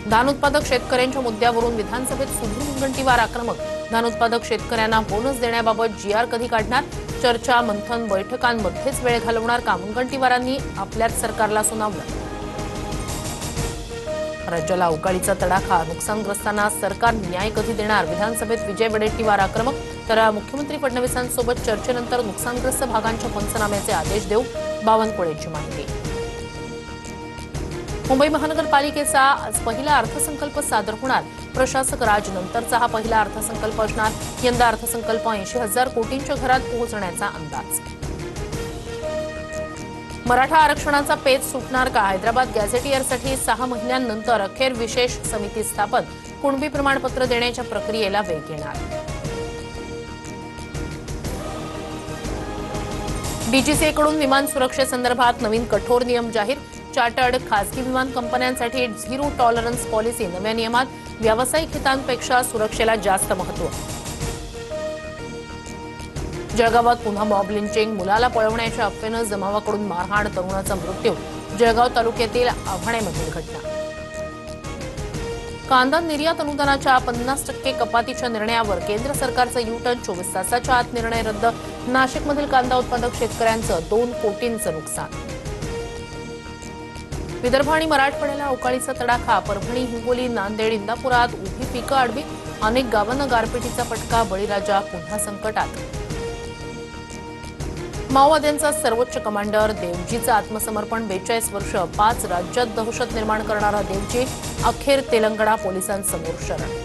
धान उत्पादक शेतकऱ्यांच्या मुद्द्यावरून विधानसभेत सुधीर मुनगंटीवार आक्रमक। धान उत्पादक शेतकऱ्यांना बोनस देण्याबाबत जीआर कधी काढणार? चर्चा मंथन बैठकांमध्येच वेळ घालवणार का? मुनगंटीवारांनी आपल्याच सरकारला सुनावलं। राज्याला अवकाळीचा तडाखा, नुकसानग्रस्तांना सरकार न्याय कधी देणार? विधानसभेत विजय वडेट्टीवार आक्रमक। तर मुख्यमंत्री फडणवीसांसोबत चर्चेनंतर नुकसानग्रस्त भागांच्या पंचनाम्याचे आदेश देऊ, बावनकुळेंची माहिती। मुंबई महानगरपालिकेचा आज पहिला अर्थसंकल्प सादर होणार। प्रशासक राज नंतरचा हा पहिला अर्थसंकल्प असणार। यंदा अर्थसंकल्प 80,000 कोटींच्या घरात पोहोचण्याचा अंदाज। मराठा आरक्षणाचा पेच सुटणार का? हैदराबाद गॅझेटियरसाठी 6 महिन्यांनंतर अखेर विशेष समिती स्थापन। कुणबी प्रमाणपत्र देण्याच्या प्रक्रियेला वेग येणार। डीजीसीएकडून विमान सुरक्षेसंदर्भात नवीन कठोर नियम जाहीर। चार्टर्ड खासगी विमान कंपन्यांसाठी झिरो टॉलरन्स पॉलिसी। नव्या नियमात व्यावसायिक हितांपेक्षा सुरक्षेला जास्त महत्त्व। जळगावात पुन्हा मॉब लिंचिंग, मुलाला पळवण्याच्या अफवेनं जमावाकडून मारहाण, तरुणाचा मृत्यू। जळगाव तालुक्यातील आव्हाणेमधील घटना। कांदा निर्यात अनुदानाच्या 50% कपातीच्या निर्णयावर केंद्र सरकारचं यू-टर्न, 24 तासाच्या आत निर्णय रद्द। नाशिकमधील कांदा उत्पादक शेतकऱ्यांचं 2 कोटींचं नुकसान। विदर्भ आणि मराठवाड्याला अवकाळीचा तडाखा, परभणी, हिंगोली, नांदेड, इंदापुरात उभी पिकं आडवी। अनेक गावांना गारपिटीचा फटका, बळीराजा पुन्हा संकटात। माओवाद्यांचा सर्वोच्च कमांडर देवजीचं आत्मसमर्पण, 42 वर्ष, 5 राज्यात दहशत निर्माण करणारा देवजी अखेर तेलंगणा पोलिसांसमोर शरण।